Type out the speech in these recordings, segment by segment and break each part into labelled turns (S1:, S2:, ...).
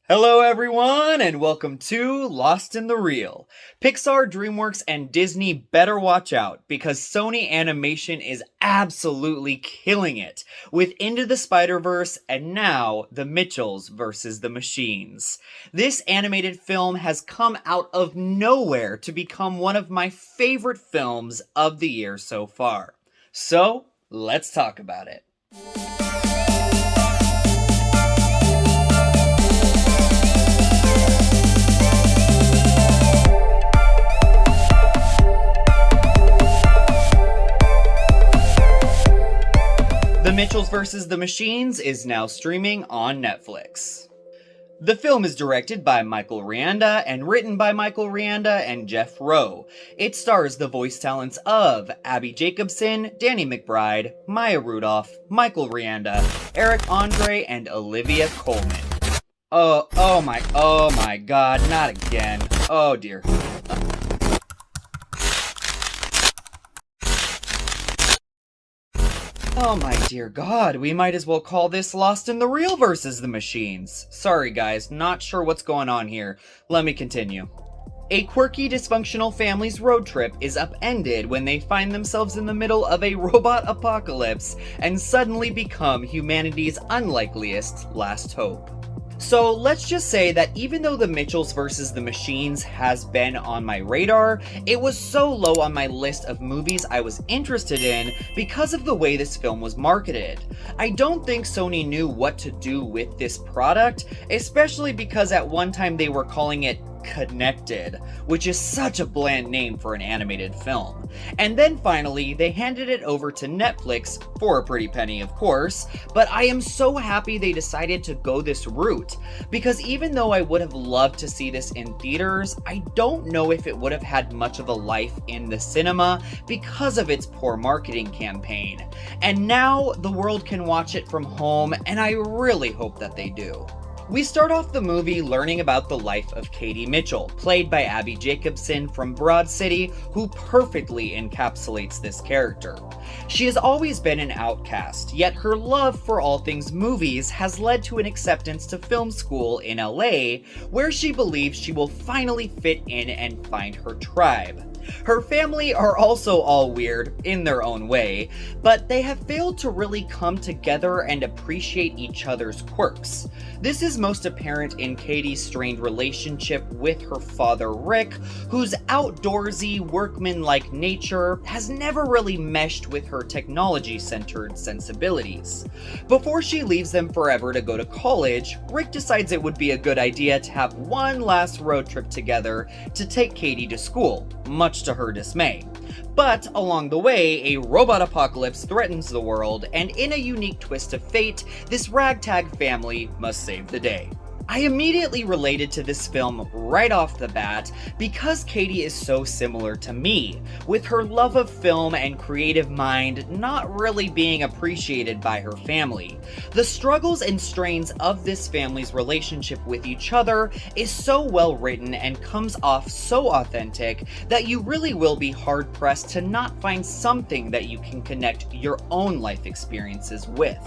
S1: Hello, everyone, and welcome to Lost in the Reel. Pixar, DreamWorks, and Disney better watch out because Sony Animation is absolutely killing it with Into the Spider-Verse and now The Mitchells versus the Machines. This animated film has come out of nowhere to become one of my favorite films of the year so far. So, let's talk about it. The Mitchells vs. the Machines is now streaming on Netflix. The film is directed by Michael Rianda and written by Michael Rianda and Jeff Rowe. It stars the voice talents of Abbi Jacobsen, Danny McBride, Maya Rudolph, Michael Rianda, Eric Andre, and Olivia Coleman. Oh my god, not again. Oh dear. Oh my dear god, we might as well call this Lost in the Reel versus the Machines. Sorry guys, not sure what's going on here. Let me continue. A quirky, dysfunctional family's road trip is upended when they find themselves in the middle of a robot apocalypse and suddenly become humanity's unlikeliest last hope. So let's just say that even though The Mitchells vs. the Machines has been on my radar, it was so low on my list of movies I was interested in because of the way this film was marketed. I don't think Sony knew what to do with this product, especially because at one time they were calling it Connected, which is such a bland name for an animated film. And then finally, they handed it over to Netflix, for a pretty penny of course, but I am so happy they decided to go this route, because even though I would have loved to see this in theaters, I don't know if it would have had much of a life in the cinema because of its poor marketing campaign. And now the world can watch it from home, and I really hope that they do. We start off the movie learning about the life of Katie Mitchell, played by Abbi Jacobsen from Broad City, who perfectly encapsulates this character. She has always been an outcast, yet her love for all things movies has led to an acceptance to film school in LA, where she believes she will finally fit in and find her tribe. Her family are also all weird, in their own way, but they have failed to really come together and appreciate each other's quirks. This is most apparent in Katie's strained relationship with her father Rick, whose outdoorsy, workman-like nature has never really meshed with her technology-centered sensibilities. Before she leaves them forever to go to college, Rick decides it would be a good idea to have one last road trip together to take Katie to school, much to her dismay. But along the way, a robot apocalypse threatens the world, and in a unique twist of fate, this ragtag family must save the day. I immediately related to this film right off the bat because Katie is so similar to me, with her love of film and creative mind not really being appreciated by her family. The struggles and strains of this family's relationship with each other is so well written and comes off so authentic that you really will be hard pressed to not find something that you can connect your own life experiences with.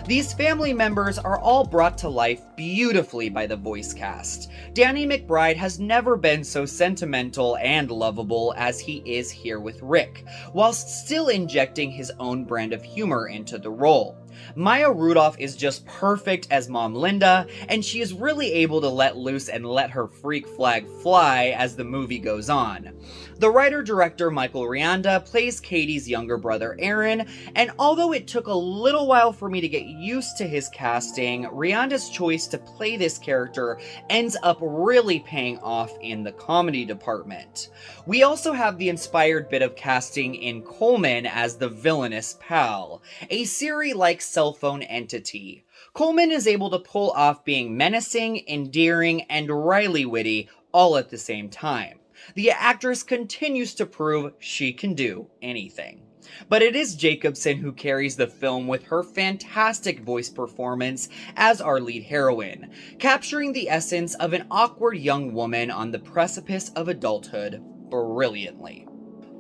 S1: These family members are all brought to life beautifully by the voice cast. Danny McBride has never been so sentimental and lovable as he is here with Rick, whilst still injecting his own brand of humor into the role. Maya Rudolph is just perfect as Mom Linda, and she is really able to let loose and let her freak flag fly as the movie goes on. The writer-director Michael Rianda plays Katie's younger brother Aaron, and although it took a little while for me to get used to his casting, Rianda's choice to play this character ends up really paying off in the comedy department. We also have the inspired bit of casting in Coleman as the villainous pal, a Siri-like cell phone entity. Coleman is able to pull off being menacing, endearing, and wryly witty all at the same time. The actress continues to prove she can do anything. But it is Jacobsen who carries the film with her fantastic voice performance as our lead heroine, capturing the essence of an awkward young woman on the precipice of adulthood brilliantly.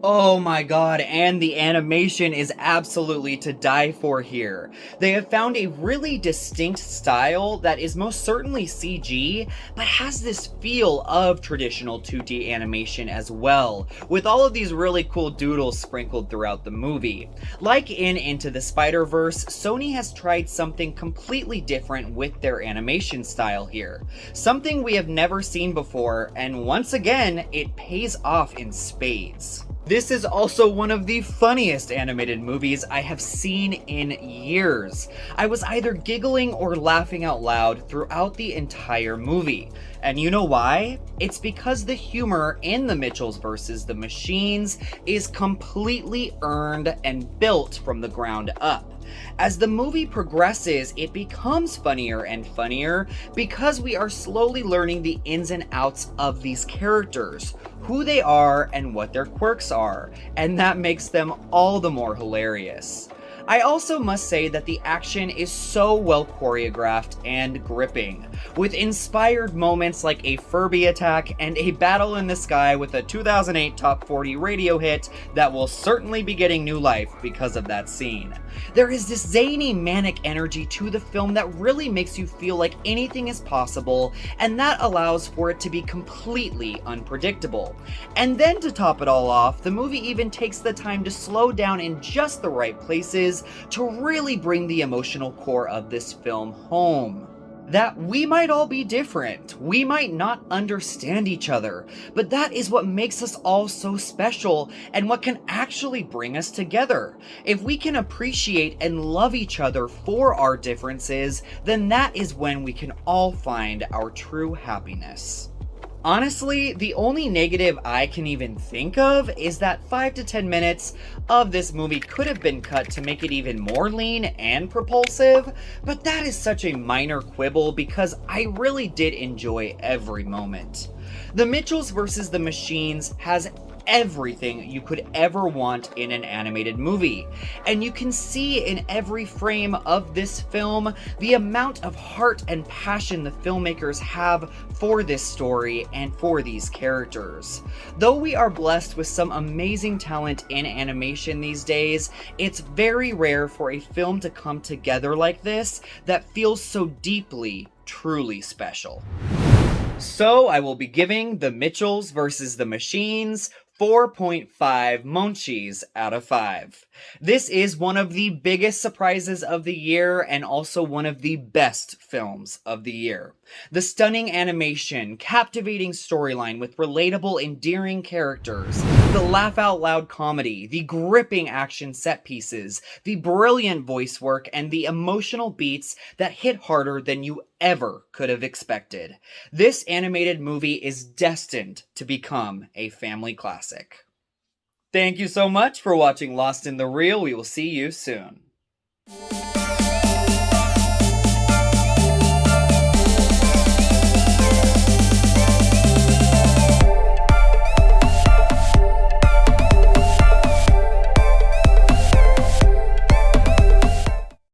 S1: Oh my god, and the animation is absolutely to die for here. They have found a really distinct style that is most certainly CG, but has this feel of traditional 2D animation as well, with all of these really cool doodles sprinkled throughout the movie. Like in Into the Spider-Verse, Sony has tried something completely different with their animation style here. Something we have never seen before, and once again, it pays off in spades. This is also one of the funniest animated movies I have seen in years. I was either giggling or laughing out loud throughout the entire movie. And you know why? It's because the humor in The Mitchells vs. the Machines is completely earned and built from the ground up. As the movie progresses, it becomes funnier and funnier because we are slowly learning the ins and outs of these characters, who they are and what their quirks are, and that makes them all the more hilarious. I also must say that the action is so well choreographed and gripping, with inspired moments like a Furby attack and a battle in the sky with a 2008 Top 40 radio hit that will certainly be getting new life because of that scene. There is this zany, manic energy to the film that really makes you feel like anything is possible, and that allows for it to be completely unpredictable. And then to top it all off, the movie even takes the time to slow down in just the right places to really bring the emotional core of this film home. That we might all be different, we might not understand each other, but that is what makes us all so special and what can actually bring us together. If we can appreciate and love each other for our differences, then that is when we can all find our true happiness. Honestly, the only negative I can even think of is that 5 to 10 minutes of this movie could have been cut to make it even more lean and propulsive, but that is such a minor quibble because I really did enjoy every moment. The Mitchells vs. the Machines has everything you could ever want in an animated movie, and you can see in every frame of this film the amount of heart and passion the filmmakers have for this story and for these characters. Though we are blessed with some amazing talent in animation these days, it's very rare for a film to come together like this that feels so deeply, truly special. So I will be giving The Mitchells vs. the Machines 4.5 Monchis out of 5. This is one of the biggest surprises of the year and also one of the best films of the year. The stunning animation, captivating storyline with relatable, endearing characters, the laugh-out-loud comedy, the gripping action set pieces, the brilliant voice work, and the emotional beats that hit harder than you ever could have expected. This animated movie is destined to become a family classic. Thank you so much for watching Lost in the Reel. We will see you soon.